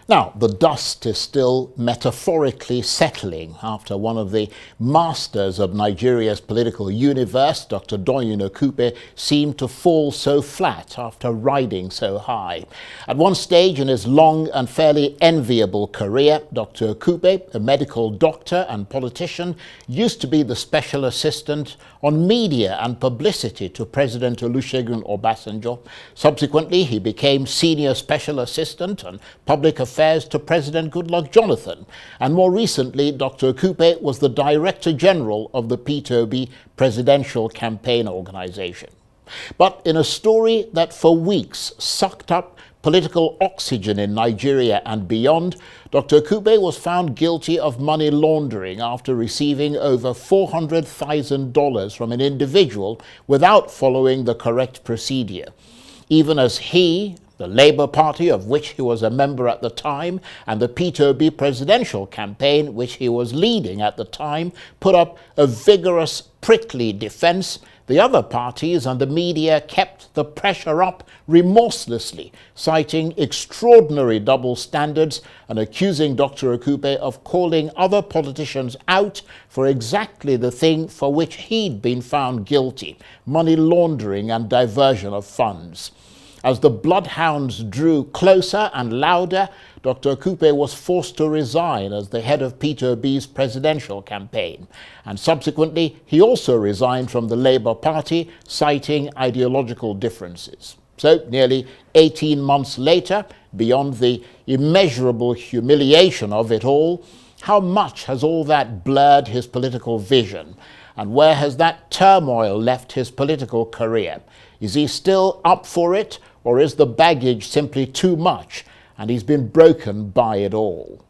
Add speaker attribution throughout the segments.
Speaker 1: Now, the dust is still metaphorically settling after one of the masters of Nigeria's political universe, Dr. Doyin Okupe, seemed to fall so flat after riding so high. At one stage in his long and fairly enviable career, Dr. Okupe, a medical doctor and politician, used to be the special assistant on media and publicity to President Olusegun Obasanjo. Subsequently, he became senior special assistant on public affairs to President Goodluck Jonathan, and more recently Dr. Okupe was the Director General of the Peter Obi Presidential Campaign Organization. But in a story that for weeks sucked up political oxygen in Nigeria and beyond, Dr. Okupe was found guilty of money laundering after receiving over $400,000 from an individual without following the correct procedure. Even as he, the Labour Party, of which he was a member at the time, and the Peter Obi presidential campaign, which he was leading at the time, put up a vigorous, prickly defence, the other parties and the media kept the pressure up remorselessly, citing extraordinary double standards and accusing Dr. Okupe of calling other politicians out for exactly the thing for which he'd been found guilty: money laundering and diversion of funds. As the bloodhounds drew closer and louder, Dr. Okupe was forced to resign as the head of Peter Obi's presidential campaign. And subsequently, he also resigned from the Labour Party, citing ideological differences. So, nearly 18 months later, beyond the immeasurable humiliation of it all, how much has all that blurred his political vision? And where has that turmoil left his political career? Is he still up for it, or is the baggage simply too much and he's been broken by it all?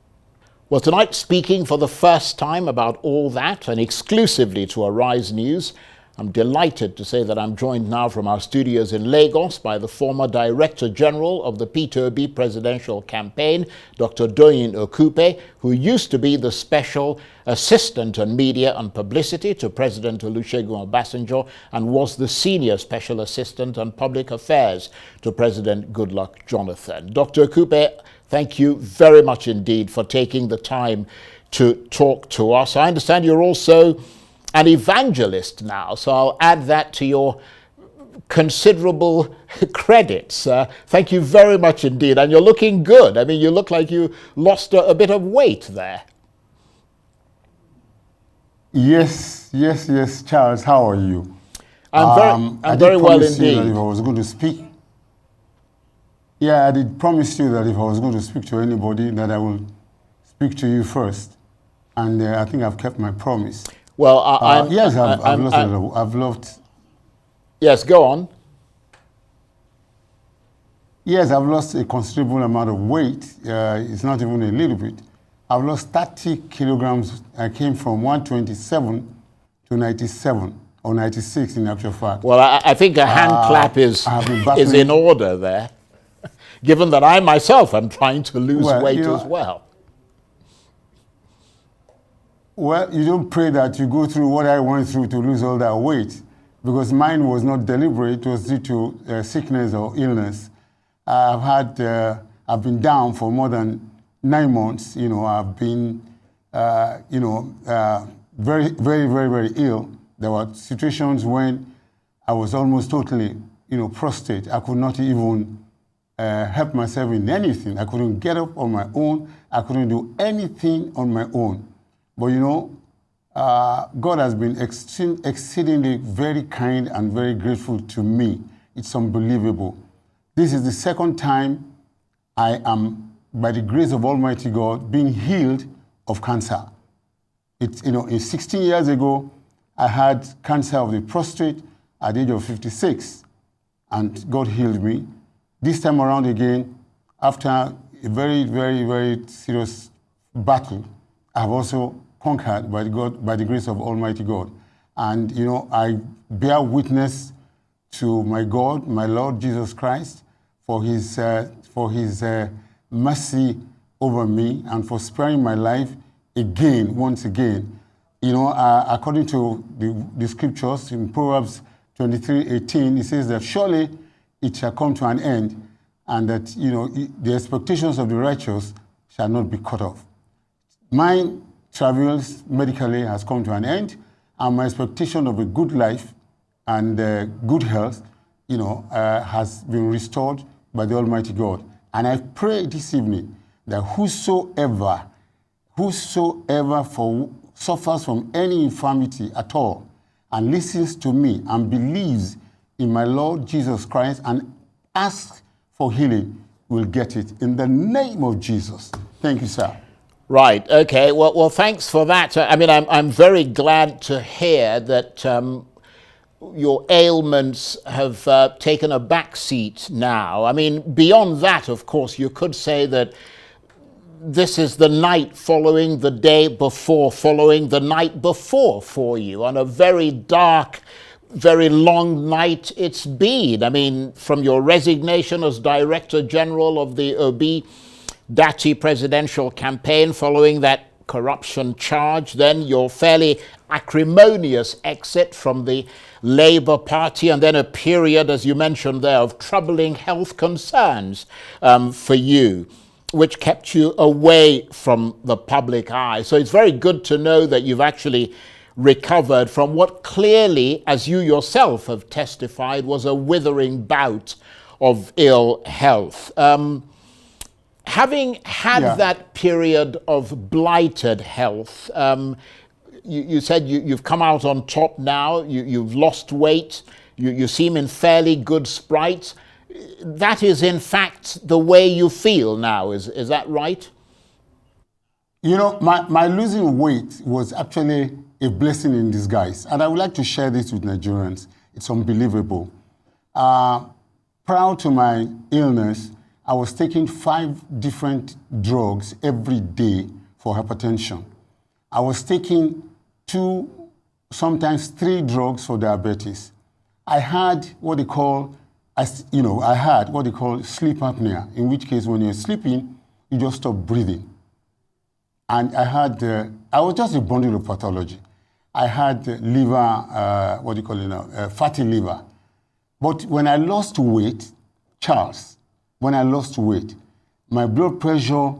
Speaker 1: Well, tonight, speaking for the first time about all that and exclusively to Arise News, I'm delighted to say that I'm joined now from our studios in Lagos by the former Director General of the Peter Obi presidential campaign, Dr. Doyin Okupe, who used to be the Special Assistant on Media and Publicity to President Olusegun Obasanjo and was the Senior Special Assistant on Public Affairs to President Goodluck Jonathan. Dr. Okupe, thank you very much indeed for taking the time to talk to us. I understand you're also an evangelist now, so I'll add that to your considerable credits. Thank you very much indeed, and you're looking good. I mean, you look like you lost a bit of weight there.
Speaker 2: Yes, Charles, how are you?
Speaker 1: I'm very well indeed.
Speaker 2: That if I was going to speak, I did promise you that if I was going to speak to anybody, that I will speak to you first, and I think I've kept my promise.
Speaker 1: Well,
Speaker 2: I've lost.
Speaker 1: Yes, go on.
Speaker 2: Yes, I've lost a considerable amount of weight. It's not even a little bit. I've lost 30 kilograms. I came from 127 to 97 or 96 in actual fact.
Speaker 1: Well, I think a hand clap is in order there, given that I myself am trying to lose weight as well.
Speaker 2: Well, you don't pray that you go through what I went through to lose all that weight, because mine was not deliberate. It was due to sickness or illness. I've been down for more than 9 months. I've been, very, very, very, very ill. There were situations when I was almost totally, prostrate. I could not even help myself in anything. I couldn't get up on my own. I couldn't do anything on my own. But God has been exceedingly very kind and very grateful to me. It's unbelievable. This is the second time I am, by the grace of Almighty God, being healed of cancer. It's, 16 years ago, I had cancer of the prostate at the age of 56, and God healed me. This time around again, after a very, very, very serious battle, I've also conquered by the grace of Almighty God. And, I bear witness to my God, my Lord Jesus Christ, for his mercy over me and for sparing my life once again. According to the scriptures in Proverbs 23:18, it says that surely it shall come to an end, and that, the expectations of the righteous shall not be cut off. My travels medically has come to an end, and my expectation of a good life and good health, has been restored by the Almighty God. And I pray this evening that whosoever suffers from any infirmity at all and listens to me and believes in my Lord Jesus Christ and asks for healing will get it in the name of Jesus. Thank you, sir.
Speaker 1: Right. Okay. Well, thanks for that. I mean, I'm very glad to hear that your ailments have taken a back seat now. I mean, beyond that, of course, you could say that this is the night following the day before, following the night before for you, on a very dark, very long night it's been. I mean, from your resignation as Director General of the Obi Dati presidential campaign following that corruption charge, then your fairly acrimonious exit from the Labour Party, and then a period, as you mentioned there, of troubling health concerns for you, which kept you away from the public eye. So it's very good to know that you've actually recovered from what clearly, as you yourself have testified, was a withering bout of ill health. Having had that period of blighted health, you said you've come out on top now, you've lost weight, you seem in fairly good spirits. That is, in fact, the way you feel now, is that right?
Speaker 2: My losing weight was actually a blessing in disguise. And I would like to share this with Nigerians. It's unbelievable. Prior to my illness, I was taking 5 different drugs every day for hypertension. I was taking 2, sometimes 3 drugs for diabetes. I had what they call sleep apnea, in which case when you're sleeping, you just stop breathing. And I was just a bundle of pathology. I had liver, fatty liver. But when I lost weight, my blood pressure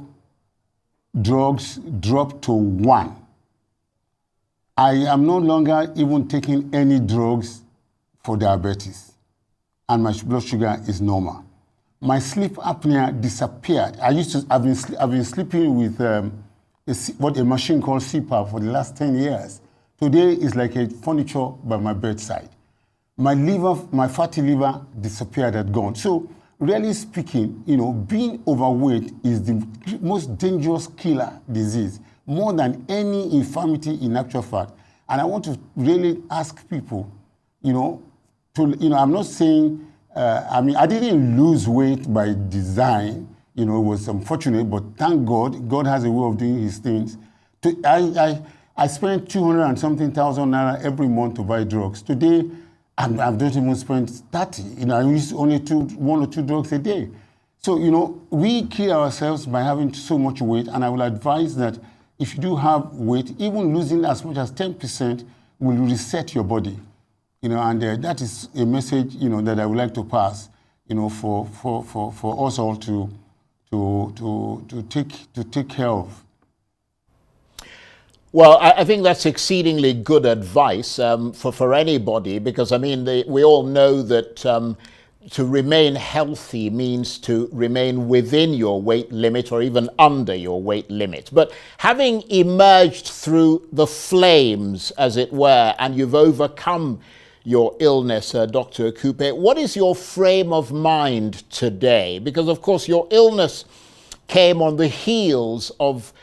Speaker 2: drugs dropped to 1. I am no longer even taking any drugs for diabetes, and my blood sugar is normal. My sleep apnea disappeared. I've been sleeping with a machine called CPAP for the last 10 years. Today is like a furniture by my bedside. My fatty liver disappeared, had gone. So, really speaking, being overweight is the most dangerous killer disease, more than any infirmity in actual fact. And I want to really ask people, I'm not saying, I didn't lose weight by design. It was unfortunate, but thank God, God has a way of doing his things. I spent 200 and something thousand naira every month to buy drugs. Today, I don't even spend 30. I use only 1 or 2 drugs a day. So, we kill ourselves by having so much weight, and I will advise that if you do have weight, even losing as much as 10% will reset your body. And that is a message, that I would like to pass, for us all to take care of.
Speaker 1: Well, I think that's exceedingly good advice for anybody, because, we all know that to remain healthy means to remain within your weight limit or even under your weight limit. But having emerged through the flames, as it were, and you've overcome your illness, Dr. Okupe, what is your frame of mind today? Because, of course, your illness came on the heels of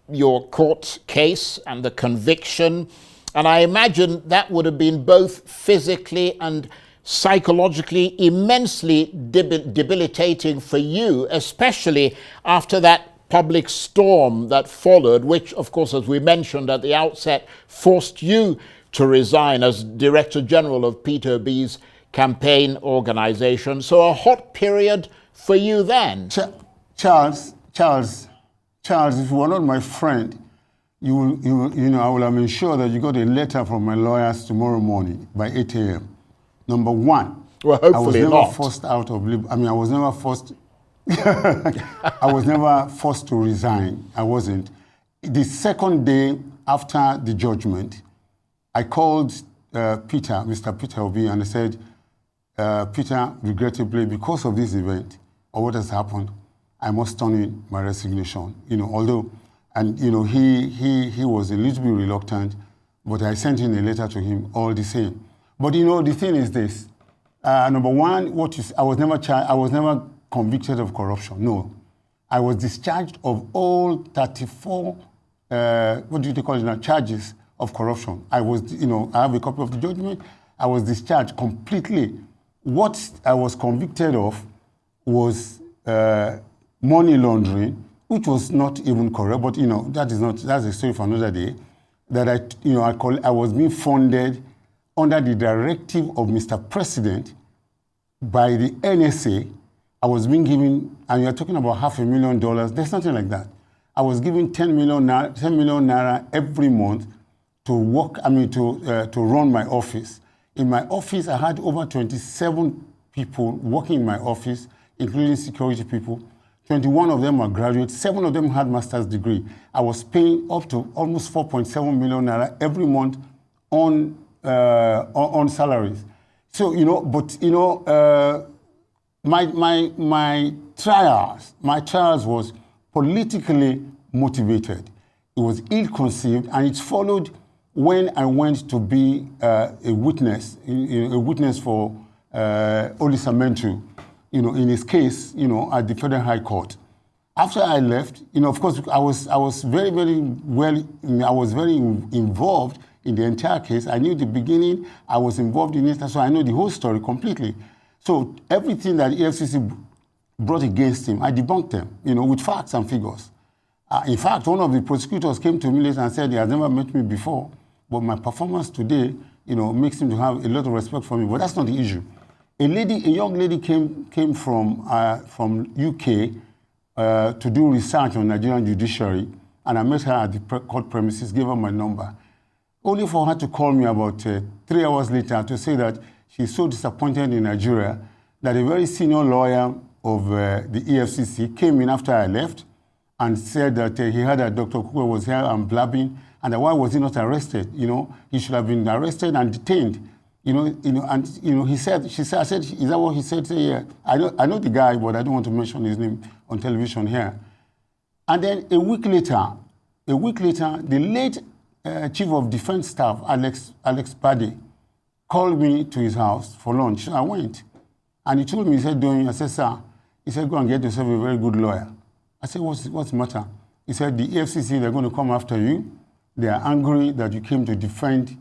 Speaker 1: your court case and the conviction, and I imagine that would have been both physically and psychologically immensely debilitating for you, especially after that public storm that followed, which, of course, as we mentioned at the outset, forced you to resign as Director General of Peter Obi's campaign organization. So a hot period for you then.
Speaker 2: Charles, if you were not my friend, I will have ensured that you got a letter from my lawyers tomorrow morning by 8 a.m. Number 1,
Speaker 1: well, hopefully
Speaker 2: I was never
Speaker 1: not.
Speaker 2: forced out of I was never forced I was never forced to resign. I wasn't. The second day after the judgment, I called Mr. Peter Obi, and I said, Peter, regrettably, because of this event or what has happened, I must turn in my resignation. Although, and he was a little bit reluctant, but I sent in a letter to him all the same. But the thing is this: number one, I was never convicted of corruption. No, I was discharged of all 34. What do they call it now? Charges of corruption. I have a copy of the judgment. I was discharged completely. What I was convicted of was money laundering, which was not even correct. But that's a story for another day. That I was being funded under the directive of Mr. President by the NSA. I was being given, and you're talking about $500,000. There's nothing like that. I was given 10 million naira every month to work. To run my office. In my office, I had over 27 people working in my office, including security people. 21 of them were graduates. 7 of them had master's degree. I was paying up to almost 4.7 million naira every month on salaries. So my trials was politically motivated. It was ill-conceived, and it followed when I went to be a witness for Olisamentu, in his case, at the Federal High Court. After I left, of course, I was very, very well. I was very involved in the entire case. I knew the beginning. I was involved in it, so I know the whole story completely. So everything that the EFCC brought against him, I debunked them, with facts and figures. In fact, one of the prosecutors came to me later and said he has never met me before, but my performance today, makes him to have a lot of respect for me. But that's not the issue. A young lady came from UK to do research on Nigerian judiciary, and I met her at the court premises, gave her my number, only for her to call me about 3 hours later to say that she's so disappointed in Nigeria that a very senior lawyer of the EFCC came in after I left and said that he heard that Dr. Okupe was here and blabbing, and that why was he not arrested? He should have been arrested and detained. He said, I said, is that what he said? Say, yeah, I know the guy, but I don't want to mention his name on television here. And then a week later, the late Chief of Defense Staff, Alex Pade, called me to his house for lunch. I went. And he told me, he said, Doyin, I said, sir, he said, go and get yourself a very good lawyer. I said, what's the matter? He said, the EFCC, they're going to come after you. They are angry that you came to defend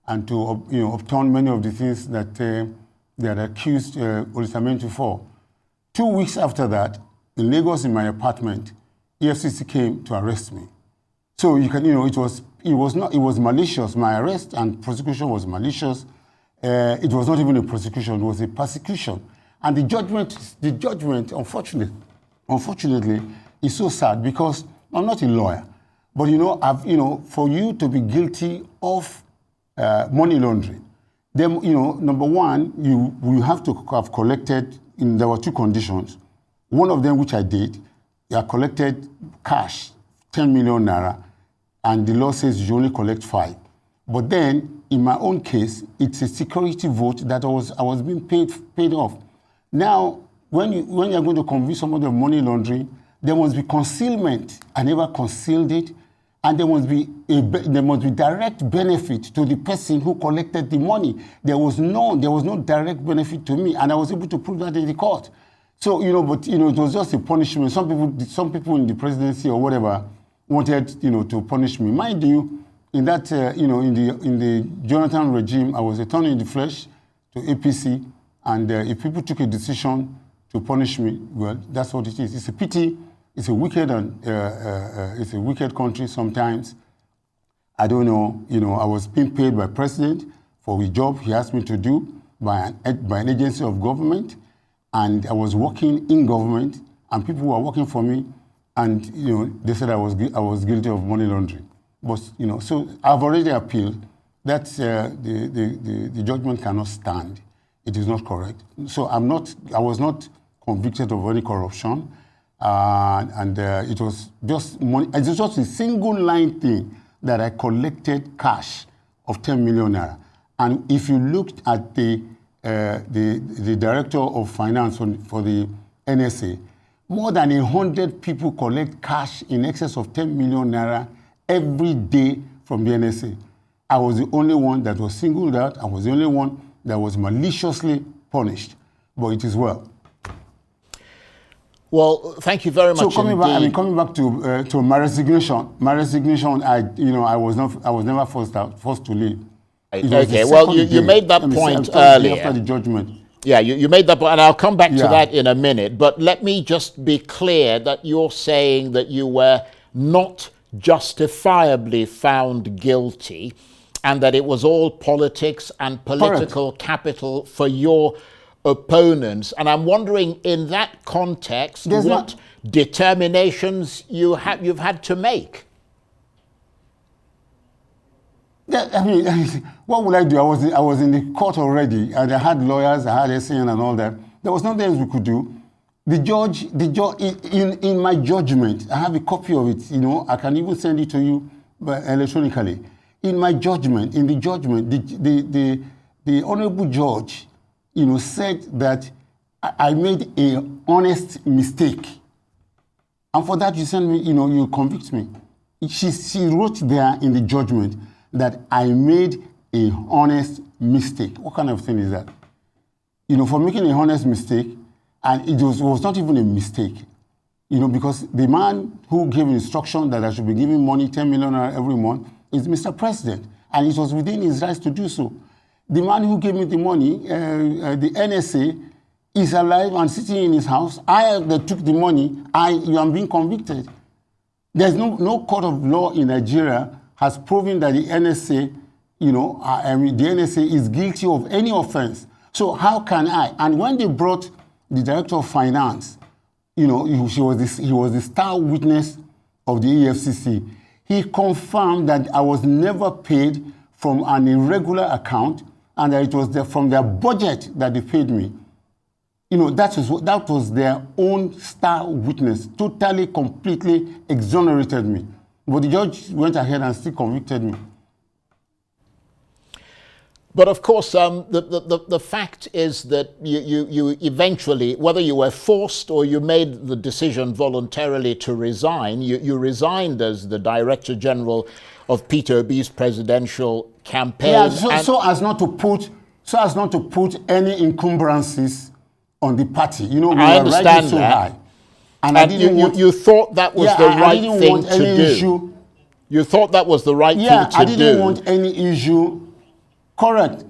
Speaker 2: and to upturn many of the things that they had accused Olisamentu for. 2 weeks after that, in Lagos, in my apartment, EFCC came to arrest me. So it was malicious. My arrest and prosecution was malicious. It was not even a prosecution; it was a persecution. And the judgment, unfortunately, is so sad because I'm not a lawyer, but for you to be guilty of money laundering, then number one, you have to have collected. There were 2 conditions. One of them, which I did, I collected cash, 10 million naira, and the law says you only collect 5. But then, in my own case, it's a security vote that I was being paid off. Now, when you're going to convict somebody of money laundering, there must be concealment. I never concealed it, and there must be direct benefit to the person who collected the money. There was no direct benefit to me, and I was able to prove that in the court. So it was just a punishment. Some people in the presidency or whatever wanted to punish me. Mind you, in that in the Jonathan regime, I was a thorn in the flesh to APC, and if people took a decision to punish me, well, that's what it is. It's a pity. It's a wicked it's a wicked country sometimes. I don't know. I was being paid by president for a job he asked me to do by an agency of government, and I was working in government, and people were working for me, and they said I was guilty of money laundering. But so I've already appealed. That's the judgment cannot stand. It is not correct. So I was not convicted of any corruption. It was just money. It was just a single line thing that I collected cash of 10 million naira. And if you looked at the director of finance for the NSA, more than 100 people collect cash in excess of 10 million naira every day from the NSA. I was the only one that was singled out. I was the only one that was maliciously punished. But it is well.
Speaker 1: Well, thank you very much.
Speaker 2: So coming back to my resignation. My resignation, I was never forced to leave.
Speaker 1: Okay. Well, you made that point earlier
Speaker 2: after the judgment.
Speaker 1: Yeah, you made that point, and I'll come back to that in a minute. But let me just be clear that you're saying that you were not justifiably found guilty, and that it was all politics and political capital for your opponents. And I'm wondering, in that context, what determinations you've had to make.
Speaker 2: Yeah, I mean, what would I do? I was in the court already, and I had lawyers, I had SAN and all that. There was nothing else we could do. The judge, in my judgment, I have a copy of it. I can even send it to you electronically. In my judgment, the honorable judge, said that I made an honest mistake, and for that you send me, you convict me. She wrote there in the judgment that I made an honest mistake. What kind of thing is that? For making an honest mistake, and it was not even a mistake, because the man who gave instruction that I should be giving money, 10 million every month, is Mr. President, and it was within his rights to do so. The man who gave me the money, the NSA, is alive and sitting in his house. I that took the money. You am being convicted. There's no court of law in Nigeria has proven that the NSA, the NSA is guilty of any offense. So how can I? And when they brought the director of finance, he was the star witness of the EFCC. He confirmed that I was never paid from an irregular account, and that it was from their budget that they paid me. That was their own star witness, totally, completely exonerated me. But the judge went ahead and still convicted me.
Speaker 1: But of course, the fact is that you eventually, whether you were forced or you made the decision voluntarily to resign, you resigned as the Director General of Peter Obi's presidential campaign.
Speaker 2: Yeah, so as not to put any encumbrances on the party. We
Speaker 1: I understand
Speaker 2: so
Speaker 1: that.
Speaker 2: High.
Speaker 1: And you thought that was the right thing to do. You thought that was the right thing to do.
Speaker 2: I didn't want any issue. Correct.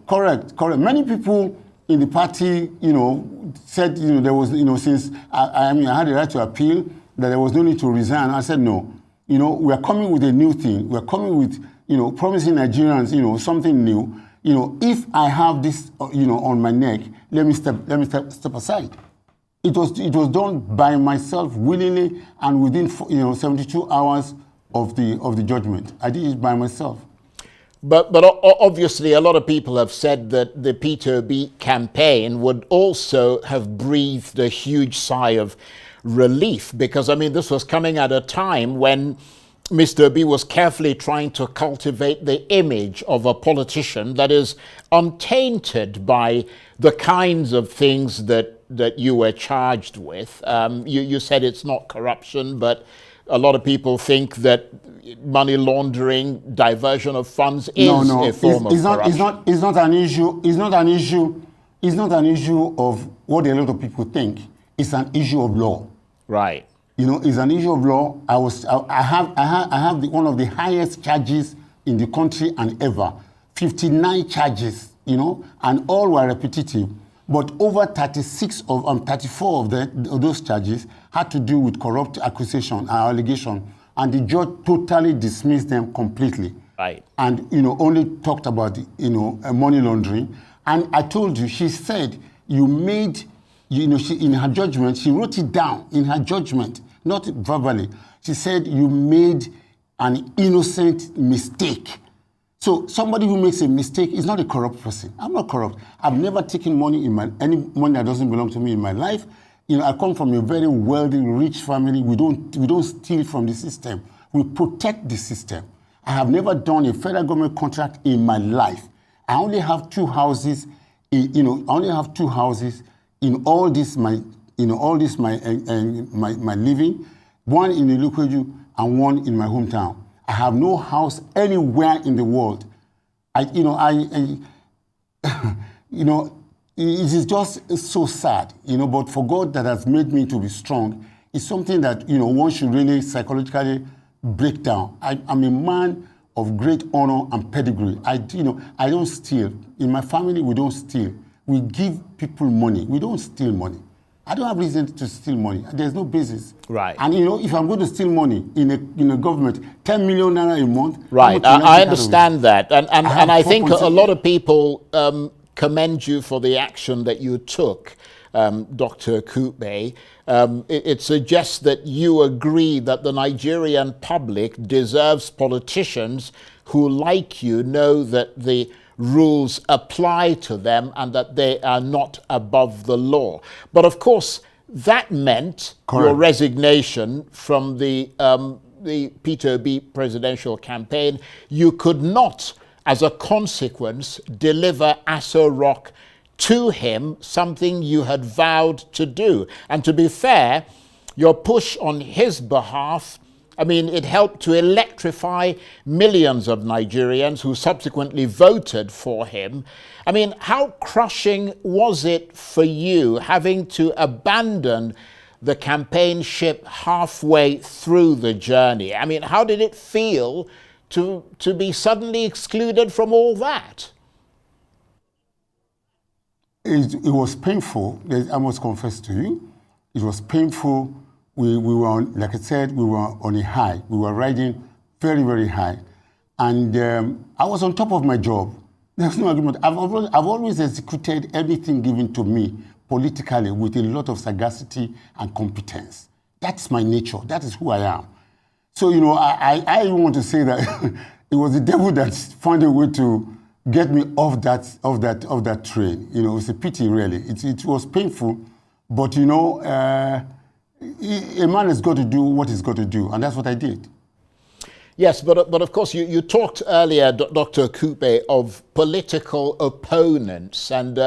Speaker 2: Many people in the party, said, there was, since I had the right to appeal, that there was no need to resign. I said, no. We are coming with a new thing. We are coming with, promising Nigerians, something new. If I have this, on my neck, let me step aside. It was done by myself willingly and within 72 hours of the judgment. I did it by myself.
Speaker 1: But obviously a lot of people have said that the Peter Obi campaign would also have breathed a huge sigh of relief, because this was coming at a time when Mr. Obi was carefully trying to cultivate the image of a politician that is untainted by the kinds of things that you were charged with. You said it's not corruption, but a lot of people think that money laundering, diversion of funds is a form of corruption.
Speaker 2: It's not an issue. It's not an issue of what a lot of people think. It's an issue of law.
Speaker 1: Right.
Speaker 2: It's an issue of law. I have one of the highest charges in the country and ever, 59 charges. And all were repetitive. But over 34 of those charges had to do with corrupt accusation, allegation, and the judge totally dismissed them completely.
Speaker 1: Right.
Speaker 2: And only talked about money laundering. And I told you, she said you made, in her judgment, she wrote it down in her judgment, not verbally. She said you made an innocent mistake. So somebody who makes a mistake is not a corrupt person. I'm not corrupt. I've never taken money any money that doesn't belong to me in my life. I come from a very wealthy, rich family. We don't steal from the system. We protect the system. I have never done a federal government contract in my life. I only have 2 houses. I only have 2 houses in all this my living. One in Ilukwaju and one in my hometown. I have no house anywhere in the world. It is just so sad, but for God that has made me to be strong, it's something that, one should really psychologically break down. I'm a man of great honor and pedigree. I don't steal. In my family, we don't steal. We give people money. We don't steal money. I don't have reason to steal money. There's no basis.
Speaker 1: Right.
Speaker 2: And if I'm going to steal money in a government, 10 million naira a month.
Speaker 1: Right. I understand that. And I think a lot of people commend you for the action that you took, Dr. Okupe. It suggests that you agree that the Nigerian public deserves politicians who, like you, know that the rules apply to them and that they are not above the law. But of course, that meant your resignation from the Peter Obi presidential campaign. You could not, as a consequence, deliver Aso Rock to him, something you had vowed to do. And to be fair, your push on his behalf, it helped to electrify millions of Nigerians who subsequently voted for him. How crushing was it for you having to abandon the campaign ship halfway through the journey? How did it feel to be suddenly excluded from all that?
Speaker 2: It was painful. I must confess to you. It was painful. We were on, like I said, we were on a high. We were riding very, very high. And I was on top of my job. There's no argument. I've always executed everything given to me politically with a lot of sagacity and competence. That's my nature. That is who I am. So, I want to say that it was the devil that found a way to get me off that train. It's a pity, really. It was painful, but a man has got to do what he's got to do, and that's what I did.
Speaker 1: Yes, but of course you talked earlier, Dr. Okupe, of political opponents, and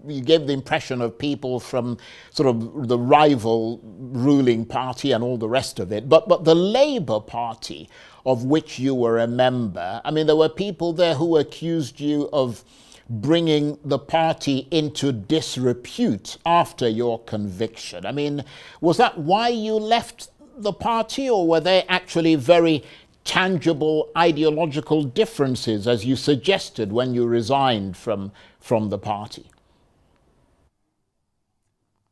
Speaker 1: you gave the impression of people from sort of the rival ruling party and all the rest of it. But the Labour Party, of which you were a member, there were people there who accused you of bringing the party into disrepute after your conviction. Was that why you left the party, or were they actually very tangible ideological differences, as you suggested when you resigned from the party?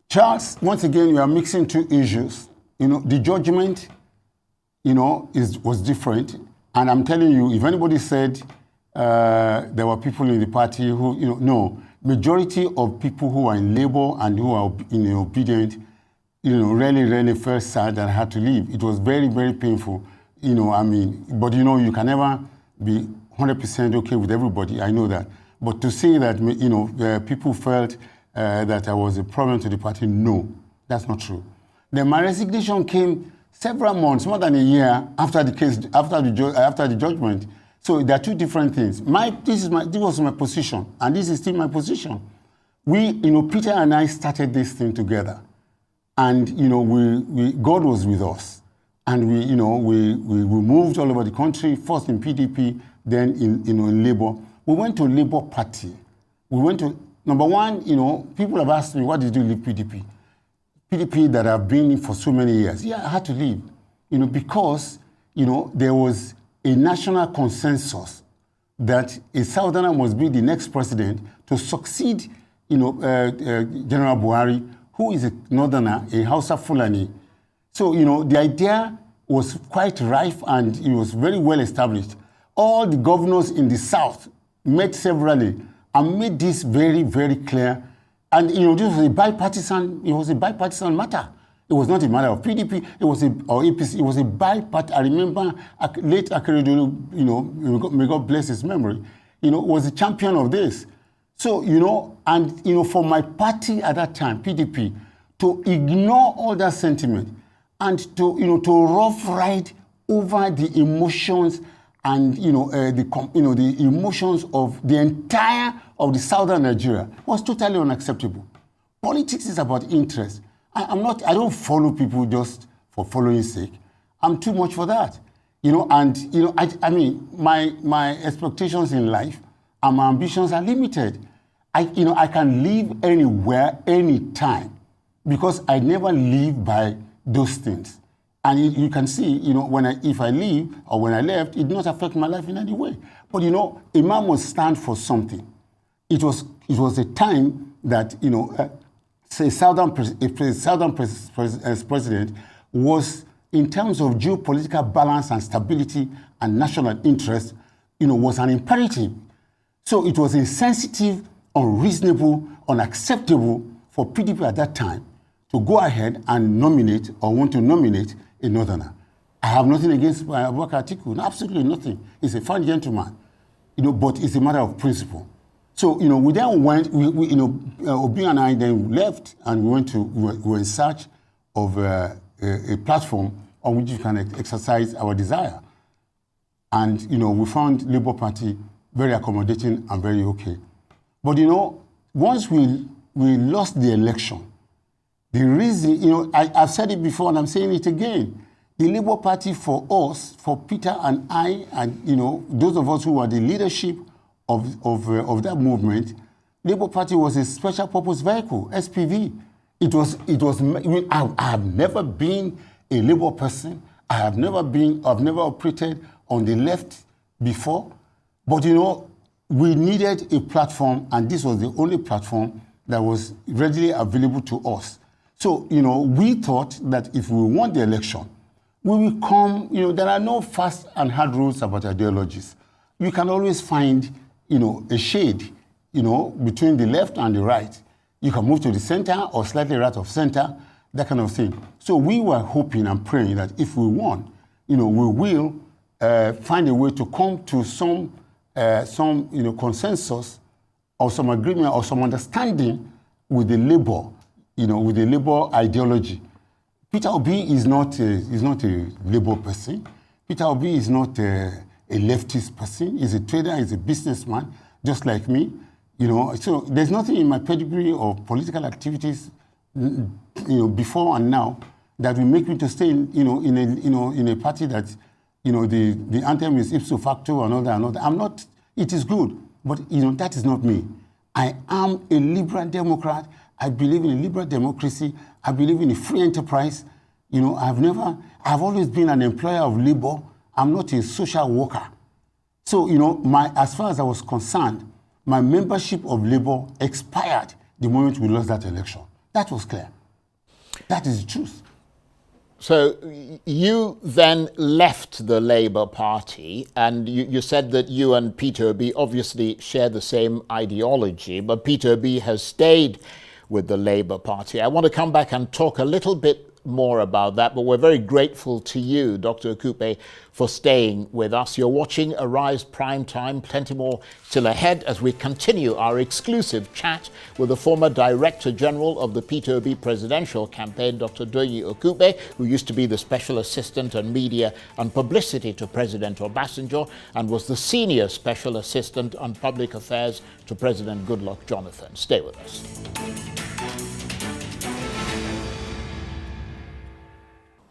Speaker 2: Charles, once again, you are mixing 2 issues. The judgment, was different. And I'm telling you, if anybody said there were people in the party who, no, majority of people who are in labor and who are obedient, really felt sad that I had to leave. It was very, very painful. But you can never be 100% okay with everybody. I know that. But to say that, people felt that I was a problem to the party, no, that's not true. Then my resignation came several months, more than a year after the case, after the judgment. So there are 2 different things. This was my position, and this is still my position. We, Peter and I started this thing together, and God was with us. And we moved all over the country, first in PDP, then in Labour. We went to Labour Party. We went to, number one, people have asked me, why did you leave PDP? PDP that I've been in for so many years. Yeah, I had to leave, because, there was a national consensus that a Southerner must be the next president to succeed, General Buhari, who is a Northerner, a Hausa Fulani. So, the idea was quite rife and it was very well established. All the governors in the South met severally and made this very, very clear. And, this was a bipartisan matter. It was not a matter of PDP, or APC, it was a bipartisan. I remember late Akeredolu, may God bless his memory, was the champion of this. So, for my party at that time, PDP, to ignore all that sentiment and to rough ride over the emotions and the emotions of the entire of the southern Nigeria was totally unacceptable. Politics is about interest. I don't follow people just for following sake. I'm too much for that. I mean, my expectations in life and my ambitions are limited. I can live anywhere, anytime, because I never live by those things. And you can see, if I leave or when I left, it did not affect my life in any way. But a man must stand for something. It was a time that a southern president was, in terms of geopolitical balance and stability and national interest, was an imperative. So it was insensitive, unreasonable, unacceptable for PDP at that time to go ahead and nominate or want to nominate a northerner. I have nothing against Abubakar Atiku, absolutely nothing. He's a fine gentleman, but it's a matter of principle. So, we then went, Obi and I then left and we were in search of a platform on which we can exercise our desire. And, we found Labour Party very accommodating and very okay. But, once we lost the election, the reason, I've said it before and I'm saying it again, the Labour Party for us, for Peter and I, and, those of us who are the leadership of that movement, Labour Party was a special purpose vehicle, SPV. I have never been a Labour person. I've never operated on the left before. But, we needed a platform, and this was the only platform that was readily available to us. So, we thought that if we won the election, we will come, there are no fast and hard rules about ideologies. You can always find, a shade, between the left and the right. You can move to the center or slightly right of center, that kind of thing. So we were hoping and praying that if we won, we will find a way to come to some consensus or some agreement or some understanding with the Labour, with the Labour ideology. Peter Obi is not a Labour person. Peter Obi is not a leftist person. He's a trader, he's a businessman, just like me. So there's nothing in my pedigree of political activities, before and now, that will make me to stay in a party that, the anthem is ipso facto and all that. I'm not. It is good, but that is not me. I am a liberal Democrat. I believe in a liberal democracy. I believe in a free enterprise. I've always been an employer of labor. I'm not a social worker. So, as far as I was concerned, my membership of Labour expired the moment we lost that election. That was clear. That is the truth.
Speaker 1: So you then left the Labour Party, and you said that you and Peter Obi obviously share the same ideology, but Peter Obi has stayed with the Labour Party. I want to come back and talk a little bit more about that, but we're very grateful to you, Dr. Okupe, for staying with us. You're watching Arise Prime Time. Plenty more still ahead as we continue our exclusive chat with the former Director General of the Peter Obi presidential campaign, Dr. Doyin Okupe, who used to be the Special Assistant on Media and Publicity to President Obasanjo and was the Senior Special Assistant on Public Affairs to President Goodluck Jonathan. Stay with us.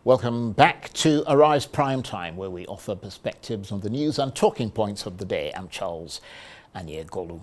Speaker 1: Welcome back to Arise Prime Time, where we offer perspectives on the news and talking points of the day. I'm Charles Anyegolu.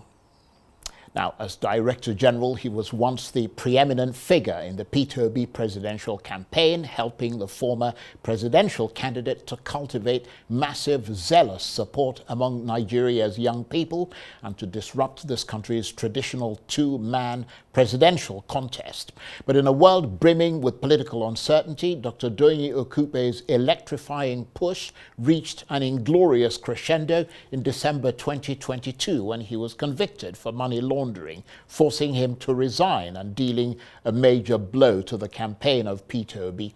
Speaker 1: Now, as Director General, he was once the preeminent figure in the Peter Obi presidential campaign, helping the former presidential candidate to cultivate massive, zealous support among Nigeria's young people and to disrupt this country's traditional two-man presidential contest. But in a world brimming with political uncertainty, Dr. Doyin Okupe's electrifying push reached an inglorious crescendo in December 2022 when he was convicted for money laundering, forcing him to resign and dealing a major blow to the campaign of Peter Obi.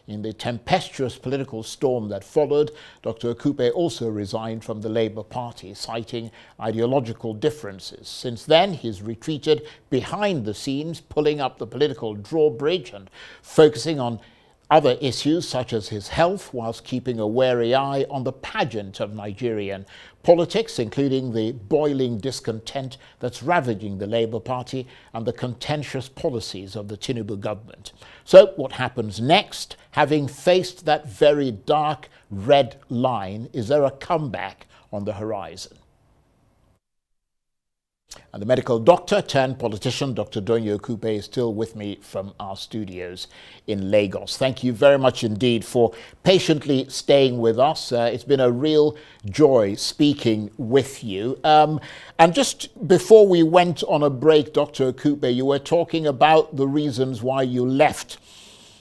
Speaker 1: In the tempestuous political storm that followed, Dr. Okupe also resigned from the Labour Party, citing ideological differences. Since then, he's retreated behind the scenes, pulling up the political drawbridge and focusing on other issues such as his health, whilst keeping a wary eye on the pageant of Nigerian politics, including the boiling discontent that's ravaging the Labour Party and the contentious policies of the Tinubu government. So what happens next? Having faced that very dark red line, is there a comeback on the horizon? And the medical doctor turned politician, Dr. Doyin Okupe, is still with me from our studios in Lagos. Thank you very much indeed for patiently staying with us. It's been a real joy speaking with you. And just before we went on a break, Dr. Okupe, you were talking about the reasons why you left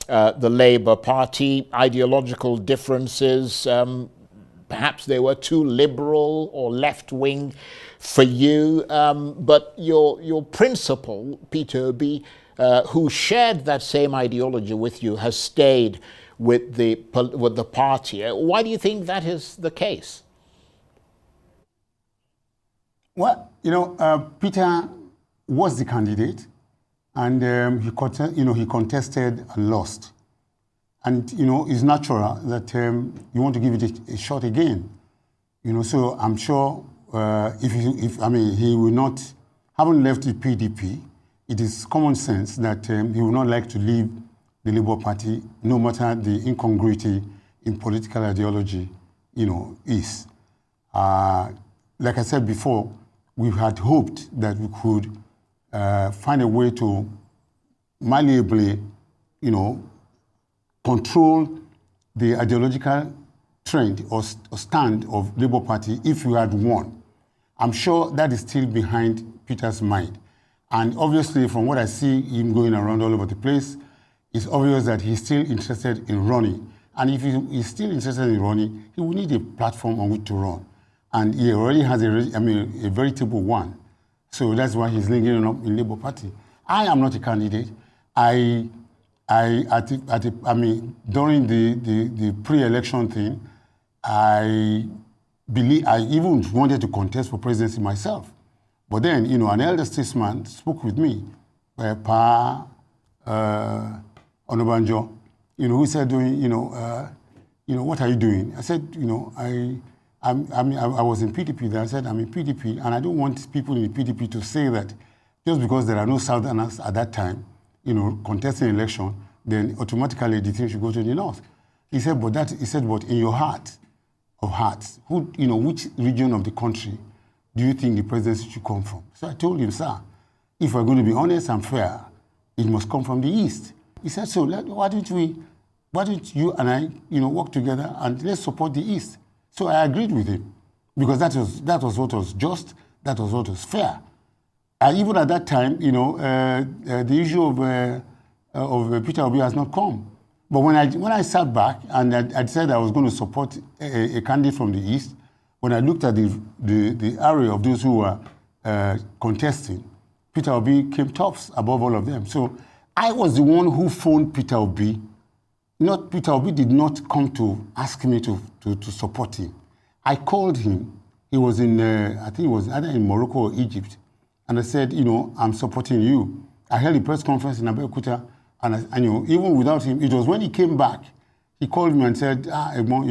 Speaker 1: the Labour Party, ideological differences. Perhaps they were too liberal or left-wing for you, but your principal, Peter Obi, who shared that same ideology with you, has stayed with the party. Why do you think that is the case?
Speaker 2: Well, Peter was the candidate, and he contested and lost. And, it's natural that you want to give it a shot again. So I'm sure he will not, having left the PDP, it is common sense that he will not like to leave the Labour Party, no matter the incongruity in political ideology, is. Like I said before, we had hoped that we could find a way to malleably, control the ideological trend or stand of Labour Party if we had won. I'm sure that is still behind Peter's mind. And obviously, from what I see him going around all over the place, it's obvious that he's still interested in running. And if he's still interested in running, he will need a platform on which to run. And he already has a veritable one. So that's why he's lingering up in Labour Party. I am not a candidate. During the pre-election thing, I even wanted to contest for presidency myself. But then, an elder statesman spoke with me, Pa Onobanjo, who said, what are you doing? I said, I was in PDP then. I said, I'm in PDP, and I don't want people in the PDP to say that just because there are no Southerners at that time, contesting election, then automatically the thing should go to the North. He said, but in your heart of hearts, which region of the country do you think the presidency should come from? So I told him, sir, if we're going to be honest and fair, it must come from the East. He said, so why don't you and I, work together and let's support the East? So I agreed with him because that was what was just, that was what was fair. Even at that time, the issue of Peter Obi has not come. But when I sat back and I said I was going to support a candidate from the East, when I looked at the array of those who were contesting, Peter Obi came tops above all of them. So I was the one who phoned Peter Obi. Peter Obi did not come to ask me to support him. I called him. He was in, I think it was either in Morocco or Egypt. And I said, I'm supporting you. I held a press conference in Abeokuta, and even without him, it was when he came back, he called me and said, Egbon,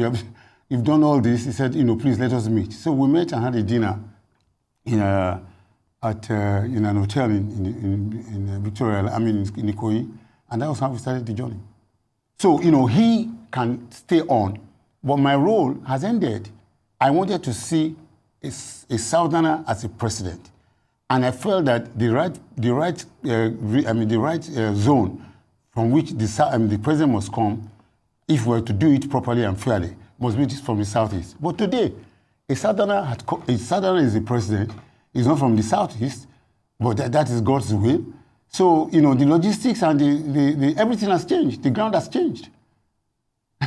Speaker 2: you've done all this. He said, please let us meet. So we met and had a dinner in an hotel in Victoria, in Ikoyi, and that was how we started the journey. So, he can stay on, but my role has ended. I wanted to see a Southerner as a president. And I felt that the right zone from which the president must come, if we were to do it properly and fairly, must be from the Southeast. But today, a Southerner is the president. He's not from the Southeast, but that is God's will. So, the logistics and the everything has changed. The ground has changed.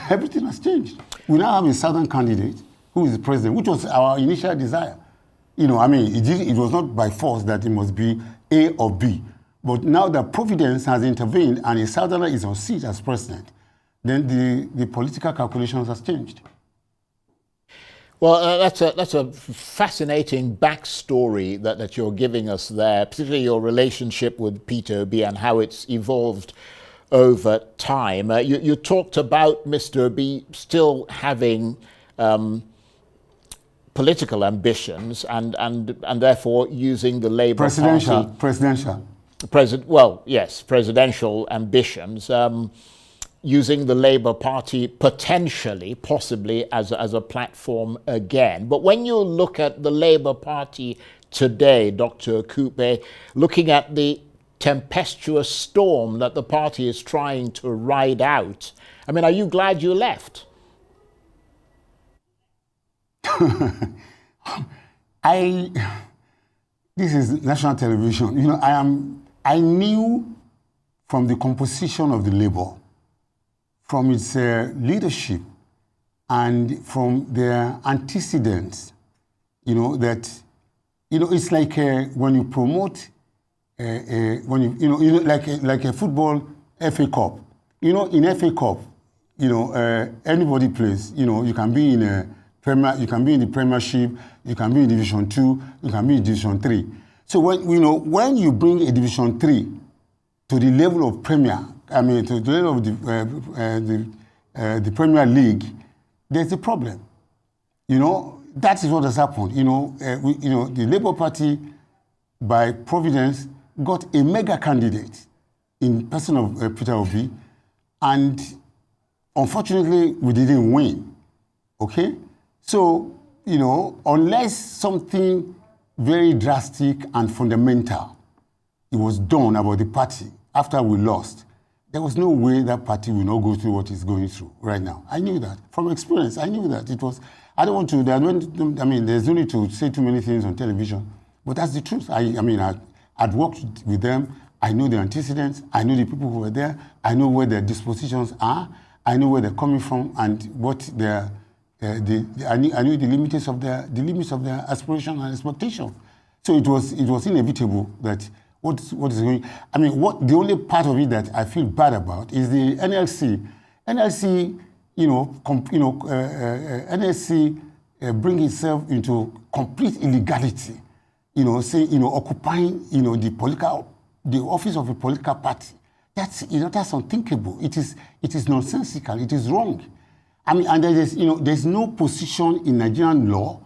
Speaker 2: Everything has changed. We now have a Southern candidate who is the president, which was our initial desire. It was not by force that it must be A or B. But now that Providence has intervened and a Southerner is on seat as president, then the political calculations has changed.
Speaker 1: Well, that's a fascinating backstory that you're giving us there, particularly your relationship with Peter Obi and how it's evolved over time. You talked about Mr. Obi still having political ambitions and therefore using the Labour Party. Presidential ambitions. Using the Labour Party potentially, possibly as a platform again. But when you look at the Labour Party today, Dr. Okupe, looking at the tempestuous storm that the party is trying to ride out, I mean, are you glad you left?
Speaker 2: This is national television. You know, I knew from the composition of the Labour, from its leadership, and from their antecedents, you know, that, you know, it's like when you promote, like a football FA Cup. You know, in FA Cup, you know, anybody plays. You know, you can be in a Premier, you can be in the Premiership, you can be in Division 2, you can be in Division 3. So when you bring a Division 3 to the level of Premier, I mean, to the level of the Premier League, there's a problem. You know, that is what has happened. You know, the Labour Party, by providence, got a mega candidate in person of Peter Obi, and unfortunately, we didn't win. Okay, so you know, unless something very drastic and fundamental it was done about the party after we lost, there was no way that party will not go through what it's going through right now. I knew that. From experience, I knew that. It was, I don't want to, I mean, there's no need to say too many things on television, but that's the truth. I'd worked with them. I know the antecedents. I know the people who were there. I know where their dispositions are. I know where they're coming from and what their, I knew the limits of their aspiration and expectation. So it was inevitable that what is going. I mean, the only part of it that I feel bad about is the NLC. NLC, NLC bring itself into complete illegality. Occupying, the office of a political party. That's unthinkable. It is nonsensical. It is wrong. I mean, and there's no position in Nigerian law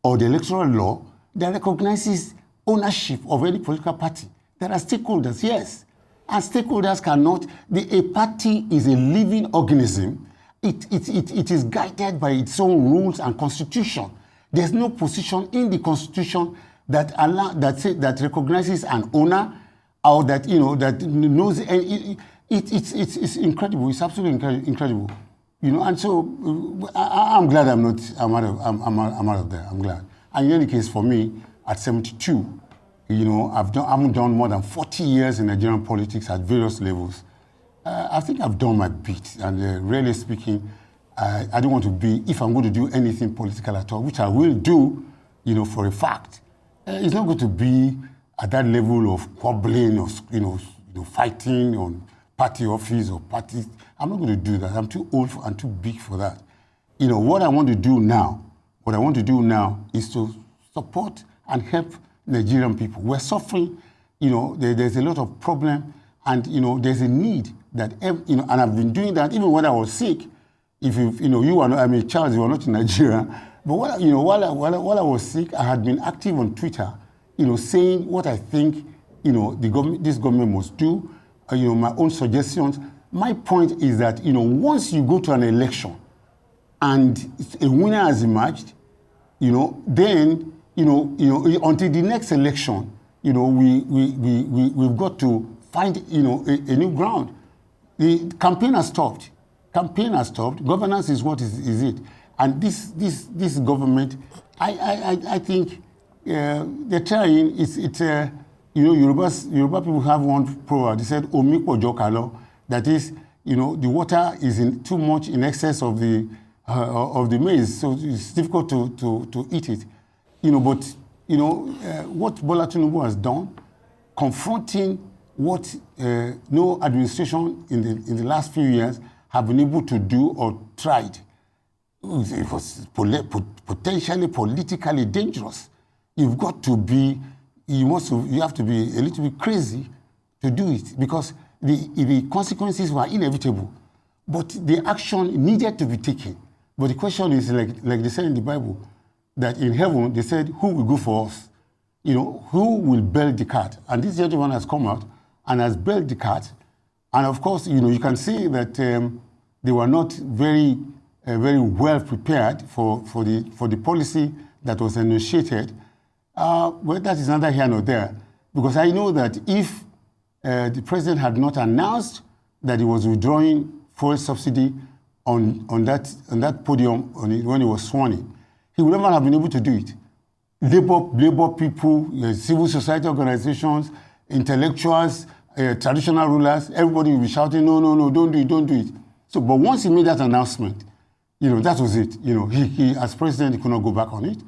Speaker 2: or the electoral law that recognizes ownership of any political party. There are stakeholders, yes. And stakeholders cannot, a party is a living organism. It is guided by its own rules and constitution. There's no position in the constitution that recognizes an owner or that knows. It's incredible. It's absolutely incredible. And so I'm glad I'm out of there. I'm glad. And in any case, for me, at 72, I haven't done more than 40 years in Nigerian politics at various levels. I think I've done my bit. And really speaking, I don't want to be, if I'm going to do anything political at all, which I will do, for a fact, it's not going to be at that level of squabbling or, fighting on party office or party. I'm not going to do that. I'm too old and too big for that. What I want to do now is to support and help Nigerian people. We're suffering, there's a lot of problem, and, there's a need that, and I've been doing that even when I was sick. If you are not, I mean, Charles, you are not in Nigeria, but while I was sick, I had been active on Twitter, saying what I think, this government must do, my own suggestions. My point is that, once you go to an election and a winner has emerged, then, until the next election, we've got to find, a new ground. The campaign has stopped. Governance is what is it. And this government, I think they're trying. Yoruba people have one proverb. They said "Omi pojo kalo." That is, the water is too much in excess of the maize, so it's difficult to eat it. But what Bola Tinubu has done, confronting what no administration in the last few years have been able to do or tried, it was potentially politically dangerous. You've got to be, you have to be a little bit crazy to do it, because the consequences were inevitable. But the action needed to be taken. But the question is, like they said in the Bible, that in heaven, they said, who will go for us? You know, who will bail the cat? And this gentleman has come out and has bailed the cat. And of course, you know, you can see that they were not very well prepared for the policy that was initiated. Well, that is neither here nor there, because I know that if the president had not announced that he was withdrawing fuel subsidy on that podium when he was sworn in, he would never have been able to do it. Labor people, civil society organizations, intellectuals, traditional rulers, everybody will be shouting, no, no, no, don't do it. So, but once he made that announcement, you know, that was it. You know, he as president, he could not go back on it.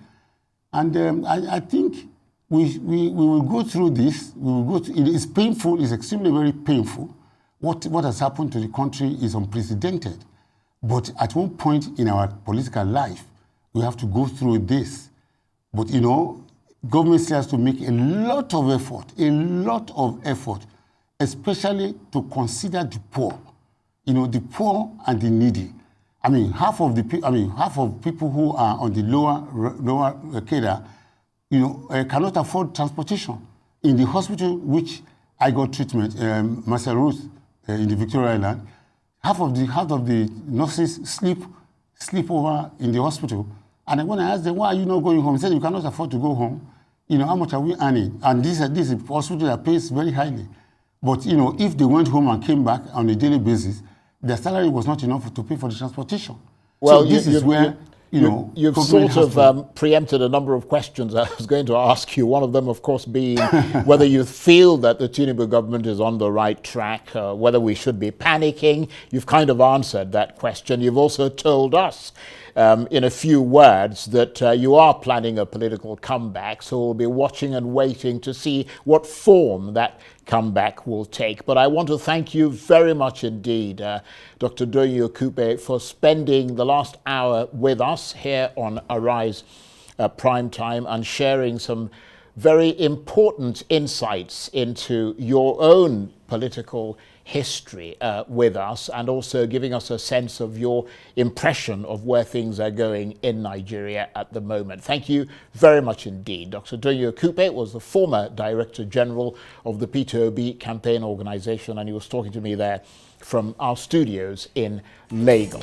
Speaker 2: And I think we will go through this. We will go through, it is painful. It's extremely very painful. What has happened to the country is unprecedented. But at one point in our political life, we have to go through this. But, you know, government still has to make a lot of effort, especially to consider the poor. You know, the poor and the needy. I mean, half of people who are on the lower cadre, you know, cannot afford transportation. In the hospital which I got treatment, Marcel Ruth, in the Victoria Island, half of the nurses sleep over in the hospital. And when I asked them, why are you not going home? They said, you cannot afford to go home. You know, how much are we earning? And this is a hospital that pays very highly. But, you know, if they went home and came back on a daily basis, their salary was not enough to pay for the transportation.
Speaker 1: Well,
Speaker 2: so this is where,
Speaker 1: you've sort of preempted a number of questions I was going to ask you. One of them, of course, being whether you feel that the Tinubu government is on the right track, whether we should be panicking. You've kind of answered that question. You've also told us in a few words that you are planning a political comeback, so we'll be watching and waiting to see what form that comeback will take. But I want to thank you very much indeed, Dr. Doyin Okupe, for spending the last hour with us here on Arise Prime Time and sharing some very important insights into your own political history with us, and also giving us a sense of your impression of where things are going in Nigeria at the moment. Thank you very much indeed. Dr. Doyin Okupe was the former Director General of the Peter Obi campaign organization, and he was talking to me there from our studios in Lagos.